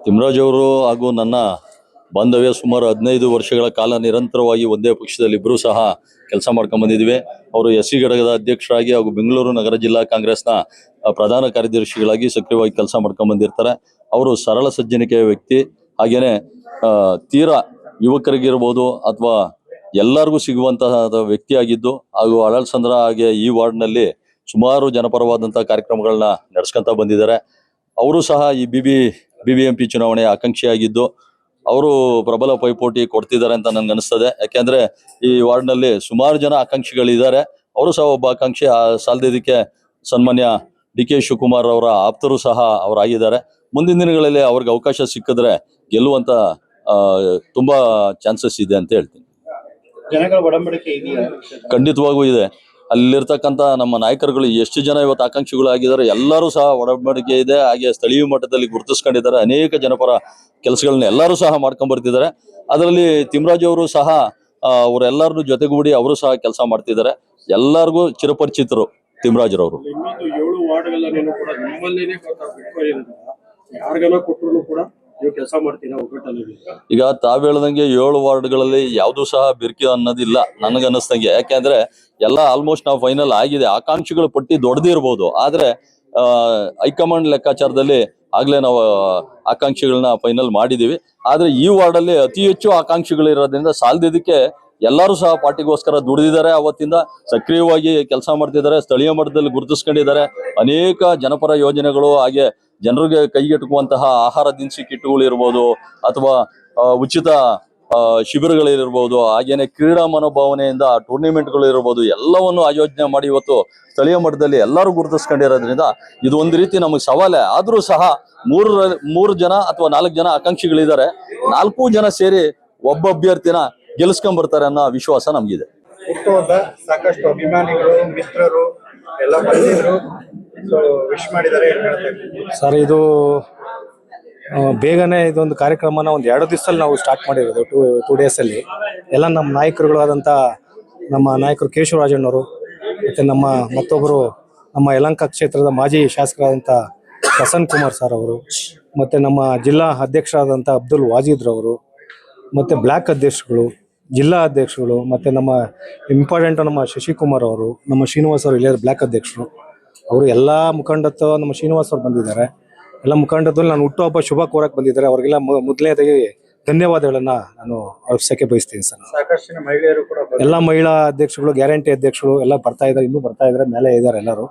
ತಿಮ್ಮರಾಜ್ ಅವರು ಹಾಗೂ ನನ್ನ ಬಾಂಧವ್ಯ ಸುಮಾರು 15 ವರ್ಷಗಳ ಕಾಲ ನಿರಂತರವಾಗಿ ಒಂದೇ ಪಕ್ಷದಲ್ಲಿ ಇಬ್ಬರೂ ಸಹ ಕೆಲಸ ಮಾಡ್ಕೊಂಡು ಬಂದಿದ್ವಿ. ಅವರು ಎಸ್ಸಿ ಘಟಕದ ಅಧ್ಯಕ್ಷರಾಗಿ ಹಾಗೂ ಬೆಂಗಳೂರು ನಗರ ಜಿಲ್ಲಾ ಕಾಂಗ್ರೆಸ್ನ ಪ್ರಧಾನ ಕಾರ್ಯದರ್ಶಿಗಳಾಗಿ ಸಕ್ರಿಯವಾಗಿ ಕೆಲಸ ಮಾಡ್ಕೊಂಡು ಬಂದಿರ್ತಾರೆ. ಅವರು ಸರಳ ಸಜ್ಜನಿಕೆಯ ವ್ಯಕ್ತಿ, ಹಾಗೇನೆ ತೀರಾ ಯುವಕರಿಗಿರ್ಬೋದು ಅಥವಾ ಎಲ್ಲರಿಗೂ ಸಿಗುವಂತಹ ವ್ಯಕ್ತಿಯಾಗಿದ್ದು ಹಾಗೂ ಅಳಲ್ಸಂದ್ರ ಹಾಗೆ ಈ ವಾರ್ಡ್ನಲ್ಲಿ ಸುಮಾರು ಜನಪರವಾದಂತಹ ಕಾರ್ಯಕ್ರಮಗಳನ್ನ ನಡೆಸ್ಕೊಂತ ಬಂದಿದ್ದಾರೆ. ಅವರು ಸಹ ಈ BBMP ಚುನಾವಣೆಯ ಆಕಾಂಕ್ಷಿಯಾಗಿದ್ದು ಅವರು ಪ್ರಬಲ ಪೈಪೋಟಿ ಕೊಡ್ತಿದ್ದಾರೆ ಅಂತ ನನ್ಗೆ ಅನಿಸ್ತದೆ. ಯಾಕೆಂದ್ರೆ ಈ ವಾರ್ಡ್ನಲ್ಲಿ ಸುಮಾರು ಜನ ಆಕಾಂಕ್ಷಿಗಳಿದ್ದಾರೆ. ಅವರು ಸಹ ಒಬ್ಬ ಆಕಾಂಕ್ಷಿ. ಸಾಲದಿದ್ದಕ್ಕೆ ಸನ್ಮಾನ್ಯ DK ಶಿವಕುಮಾರ್ ಅವರ ಆಪ್ತರು ಸಹ ಅವರಾಗಿದ್ದಾರೆ. ಮುಂದಿನ ದಿನಗಳಲ್ಲಿ ಅವ್ರಿಗೆ ಅವಕಾಶ ಸಿಕ್ಕಿದ್ರೆ ಗೆಲ್ಲುವಂತ ತುಂಬಾ ಚಾನ್ಸಸ್ ಇದೆ ಅಂತ ಹೇಳ್ತೀನಿ. ಜನಗಳ ಒಡಂಬಡಿಕೆ ಇದೆಯಾ? ಖಂಡಿತವಾಗೂ ಇದೆ. ಅಲ್ಲಿರ್ತಕ್ಕಂಥ ನಮ್ಮ ನಾಯಕರುಗಳು ಎಷ್ಟು ಜನ ಇವತ್ತು ಆಕಾಂಕ್ಷಿಗಳು ಆಗಿದ್ದಾರೆ, ಎಲ್ಲರೂ ಸಹ ಒಡಂಬಡಿಕೆ ಇದೆ. ಹಾಗೆ ಸ್ಥಳೀಯ ಮಟ್ಟದಲ್ಲಿ ಗುರುತಿಸ್ಕೊಂಡಿದ್ದಾರೆ. ಅನೇಕ ಜನಪರ ಕೆಲಸಗಳನ್ನ ಎಲ್ಲರೂ ಸಹ ಮಾಡ್ಕೊಂಡ್ ಬರ್ತಿದ್ದಾರೆ. ಅದರಲ್ಲಿ ತಿಮ್ಮರಾಜ್ ಅವರು ಸಹ ಅವರೆಲ್ಲರನ್ನು ಜೊತೆಗೂಡಿ ಅವರು ಸಹ ಕೆಲಸ ಮಾಡ್ತಿದ್ದಾರೆ. ಎಲ್ಲರಿಗೂ ಚಿರಪರಿಚಿತರು ತಿಮ್ಮರಾಜ್ರವರು. ಇನ್ನೊಂದು 7 ವಾರ್ಡ್ಗಳಲ್ಲೇನೂ ಕೂಡ ನಿಮ್ಮಲ್ಲೇನೆ ಯಾರಿಗಾನ ಕೊಟ್ಟರು ಕೂಡ ನೀವು ಕೆಲಸ ಮಾಡ್ತೀರಾ ಒಗ್ಗಟ್ಟಲ್ಲಿ? ಈಗ ತಾವ್ ಹೇಳ್ದಂಗೆ 7 ವಾರ್ಡ್ಗಳಲ್ಲಿ ಯಾವ್ದು ಸಹ ಬಿರ್ಕಿ ಅನ್ನೋದಿಲ್ಲ ನನಗನ್ನಿಸ್ತಂಗೆ. ಯಾಕೆಂದ್ರೆ ಎಲ್ಲ ಆಲ್ಮೋಸ್ಟ್ ನಾವು ಫೈನಲ್ ಆಗಿದೆ. ಆಕಾಂಕ್ಷಿಗಳ ಪಟ್ಟಿ ದೊಡ್ಡದಿರ್ಬೋದು, ಆದ್ರೆ ಹೈಕಮಾಂಡ್ ಲೆಕ್ಕಾಚಾರದಲ್ಲಿ ಆಗ್ಲೇ ನಾವು ಆಕಾಂಕ್ಷಿಗಳನ್ನ ಫೈನಲ್ ಮಾಡಿದೀವಿ. ಆದ್ರೆ ಈ ವಾರ್ಡಲ್ಲಿ ಅತಿ ಹೆಚ್ಚು ಆಕಾಂಕ್ಷಿಗಳು ಇರೋದ್ರಿಂದ ಸಾಲದಿದ್ದಕ್ಕೆ ಎಲ್ಲರೂ ಸಹ ಪಾರ್ಟಿಗೋಸ್ಕರ ದುಡಿದಿದ್ದಾರೆ. ಅವತ್ತಿಂದ ಸಕ್ರಿಯವಾಗಿ ಕೆಲಸ ಮಾಡ್ತಿದ್ದಾರೆ. ಸ್ಥಳೀಯ ಮಟ್ಟದಲ್ಲಿ ಗುರುತಿಸ್ಕೊಂಡಿದ್ದಾರೆ. ಅನೇಕ ಜನಪರ ಯೋಜನೆಗಳು ಹಾಗೆ ಜನರಿಗೆ ಕೈಗೆಟುಕುವಂತಹ ಆಹಾರ ದಿನಸಿ ಕಿಟ್ಗಳು ಇರ್ಬೋದು ಅಥವಾ ಉಚಿತ ಶಿಬಿರಗಳಿರ್ಬೋದು, ಹಾಗೇನೆ ಕ್ರೀಡಾ ಮನೋಭಾವನೆಯಿಂದ ಟೂರ್ನಿಮೆಂಟ್ಗಳು ಇರ್ಬೋದು, ಎಲ್ಲವನ್ನು ಆಯೋಜನೆ ಮಾಡಿ ಇವತ್ತು ಸ್ಥಳೀಯ ಮಟ್ಟದಲ್ಲಿ ಎಲ್ಲರೂ ಗುರುತಿಸ್ಕೊಂಡಿರೋದ್ರಿಂದ ಇದು ಒಂದು ರೀತಿ ನಮಗೆ ಸವಾಲೇ. ಆದ್ರೂ ಸಹ 3 ಜನ ಅಥವಾ 4 ಜನ ಆಕಾಂಕ್ಷಿಗಳಿದ್ದಾರೆ. 4 ಜನ ಸೇರಿ ಒಬ್ಬ ಅಭ್ಯರ್ಥಿನ ಗೆಲ್ಲಿಸ್ಕೊಂಡ್ ಬರ್ತಾರೆ ಅನ್ನೋ ವಿಶ್ವಾಸ ನಮಗಿದೆ. ಸಾಕಷ್ಟು ಅಭಿಮಾನಿಗಳು, ಮಿತ್ರರು ಎಲ್ಲ ಬಂದಿದ್ರು, ವಿಶ್ ಮಾಡಿದ್ದಾರೆ. ಸರ್, ಇದು ಬೇಗನೆ ಇದೊಂದು ಕಾರ್ಯಕ್ರಮನ ಒಂದು 2 ದಿವಸದಲ್ಲಿ ನಾವು ಸ್ಟಾರ್ಟ್ ಮಾಡಿರೋದು. 2 ಡೇಸಲ್ಲಿ ಎಲ್ಲ ನಮ್ಮ ನಾಯಕರುಗಳಾದಂಥ ನಮ್ಮ ನಾಯಕರು ಕೇಶವರಾಜಣ್ಣವರು ಮತ್ತು ಮತ್ತೊಬ್ಬರು ನಮ್ಮ ಯಲಹಂಕ ಕ್ಷೇತ್ರದ ಮಾಜಿ ಶಾಸಕರಾದಂಥ ಪ್ರಸನ್ನ ಕುಮಾರ್ ಸರ್ ಅವರು, ಮತ್ತು ನಮ್ಮ ಜಿಲ್ಲಾ ಅಧ್ಯಕ್ಷರಾದಂಥ ಅಬ್ದುಲ್ ವಾಜೀದ್ರವರು, ಮತ್ತು ಬ್ಲ್ಯಾಕ್ ಅಧ್ಯಕ್ಷಗಳು, ಜಿಲ್ಲಾ ಅಧ್ಯಕ್ಷಗಳು, ಮತ್ತು ನಮ್ಮ ಇಂಪಾರ್ಟೆಂಟ್ ನಮ್ಮ ಶಶಿಕುಮಾರ್ ಅವರು, ನಮ್ಮ ಶ್ರೀನಿವಾಸ್ ಅವರು, ಇಲ್ಲಿಯ ಬ್ಲ್ಯಾಕ್ ಅಧ್ಯಕ್ಷರು ಅವರು, ಎಲ್ಲ ಮುಖಂಡತ್ವ ನಮ್ಮ ಶ್ರೀನಿವಾಸ್ ಅವರು ಬಂದಿದ್ದಾರೆ. ಎಲ್ಲ ಮುಖಂಡತ್ವದಲ್ಲಿ ನಾನು ಹುಟ್ಟುಹಬ್ಬ ಶುಭ ಕೋರಕ್ಕೆ ಬಂದಿದ್ದಾರೆ. ಅವರಿಗೆಲ್ಲ ಮೊದಲನೇದಾಗಿ ಧನ್ಯವಾದಗಳನ್ನು ನಾನು ಅರ್ಪಿಸೋಕ್ಕೆ ಬಯಸ್ತೀನಿ ಸರ್. ಸಾಕಷ್ಟು ಜನ ಮಹಿಳೆಯರು ಕೂಡ, ಎಲ್ಲ ಮಹಿಳಾ ಅಧ್ಯಕ್ಷಗಳು, ಗ್ಯಾರಂಟಿ ಅಧ್ಯಕ್ಷಗಳು ಎಲ್ಲ ಬರ್ತಾ ಇದ್ದಾರೆ, ಇನ್ನೂ ಬರ್ತಾ ಇದ್ದಾರೆ, ಮೇಲೆ ಇದ್ದಾರೆ ಎಲ್ಲರೂ.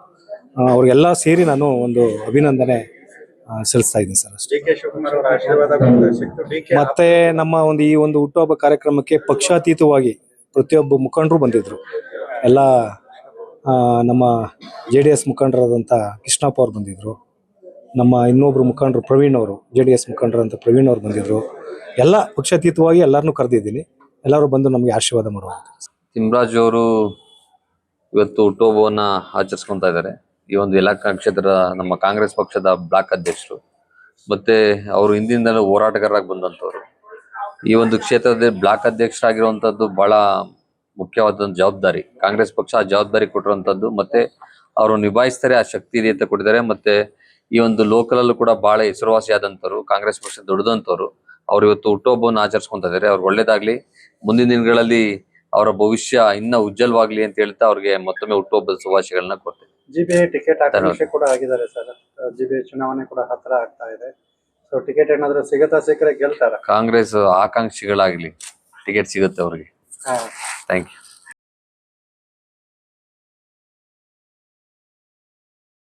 ಅವ್ರಿಗೆಲ್ಲ ಸೇರಿ ನಾನು ಒಂದು ಅಭಿನಂದನೆ ಸಲ್ಲಿಸ್ತಾ ಇದ್ದೀನಿ ಸರ್. DK ಶಿವಕುಮಾರ್ ಅವರ ಆಶೀರ್ವಾದ ಸಿಕ್ತು. ಮತ್ತೆ ನಮ್ಮ ಈ ಒಂದು ಹುಟ್ಟುಹಬ್ಬ ಕಾರ್ಯಕ್ರಮಕ್ಕೆ ಪಕ್ಷಾತೀತವಾಗಿ ಪ್ರತಿಯೊಬ್ಬ ಮುಖಂಡರು ಬಂದಿದ್ರು. ಎಲ್ಲ ನಮ್ಮ JDS ಮುಖಂಡರಾದಂಥ ಕೃಷ್ಣಪ್ಪ ಅವ್ರು ಬಂದಿದ್ರು. ನಮ್ಮ ಇನ್ನೊಬ್ರು ಮುಖಂಡರು ಪ್ರವೀಣ್ ಅವರು, JDS ಮುಖಂಡರಂತ ಪ್ರವೀಣ್ ಅವ್ರು ಬಂದಿದ್ರು. ಎಲ್ಲ ಪಕ್ಷಾತೀತವಾಗಿ ಎಲ್ಲರನ್ನೂ ಕರೆದಿದ್ದೀನಿ. ಎಲ್ಲರೂ ಬಂದು ನಮಗೆ ಆಶೀರ್ವಾದ ಮಾಡುವಂತ. ತಿಮ್ಮರಾಜ್ ಅವರು ಇವತ್ತು ಹುಟ್ಟುಹಬ್ಬವನ್ನ ಆಚರಿಸ್ಕೊಂತ ಇದ್ದಾರೆ. ಈ ಒಂದು ಯಲಹಂಕ ಕ್ಷೇತ್ರದ ನಮ್ಮ ಕಾಂಗ್ರೆಸ್ ಪಕ್ಷದ ಬ್ಲಾಕ್ ಅಧ್ಯಕ್ಷರು, ಮತ್ತೆ ಅವರು ಹಿಂದಿನಿಂದಲೂ ಹೋರಾಟಗಾರರಾಗಿ ಬಂದಂಥವ್ರು. ಈ ಒಂದು ಕ್ಷೇತ್ರದ ಬ್ಲಾಕ್ ಅಧ್ಯಕ್ಷರಾಗಿರುವಂತದ್ದು ಬಹಳ ಮುಖ್ಯವಾದ ಜವಾಬ್ದಾರಿ. ಕಾಂಗ್ರೆಸ್ ಪಕ್ಷ ಆ ಜವಾಬ್ದಾರಿ ಕೊಟ್ಟಿರುವಂತದ್ದು, ಮತ್ತೆ ಅವರು ನಿಭಾಯಿಸ್ತಾರೆ, ಆ ಶಕ್ತಿ ಇದೆ ಅಂತ ಕೊಟ್ಟಿದ್ದಾರೆ. ಮತ್ತೆ ಈ ಒಂದು ಲೋಕಲ್ ಅಲ್ಲೂ ಕೂಡ ಬಹಳ ಹೆಸರುವಾಸಿ ಆದಂತವ್ರು, ಕಾಂಗ್ರೆಸ್ ಪಕ್ಷ ದುಡಿದಂತವ್ರು. ಅವ್ರು ಇವತ್ತು ಹುಟ್ಟುಹಬ್ಬವನ್ನು ಆಚರಿಸ್ಕೊಂತ ಇದ್ದಾರೆ. ಅವ್ರಿಗೆ ಒಳ್ಳೇದಾಗ್ಲಿ, ಮುಂದಿನ ದಿನಗಳಲ್ಲಿ ಅವರ ಭವಿಷ್ಯ ಇನ್ನ ಉಜ್ವಲವಾಗ್ಲಿ ಅಂತ ಹೇಳ್ತಾ ಅವ್ರಿಗೆ ಮತ್ತೊಮ್ಮೆ ಹುಟ್ಟುಹಬ್ಬದ ಶುಭಾಶಯಗಳನ್ನ ಕೊಡ್ತೇವೆ. GBA ಟಿಕೆಟ್ ಆಕಾಂಕ್ಷೆ ಕೂಡ ಆಗಿದ್ದಾರೆ ಸರ್. GBA ಚುನಾವಣೆ ಕೂಡ ಹತ್ರ ಆಗ್ತಾ ಇದೆ. ಸೊ ಟಿಕೆಟ್ ಏನಾದ್ರೂ ಸಿಕ್ಕರೆ ಗೆಲ್ತಾರ? ಕಾಂಗ್ರೆಸ್ ಆಕಾಂಕ್ಷಿಗಳಾಗ್ಲಿ ಟಿಕೆಟ್ ಸಿಗುತ್ತೆ ಅವ್ರಿಗೆ. Thank you.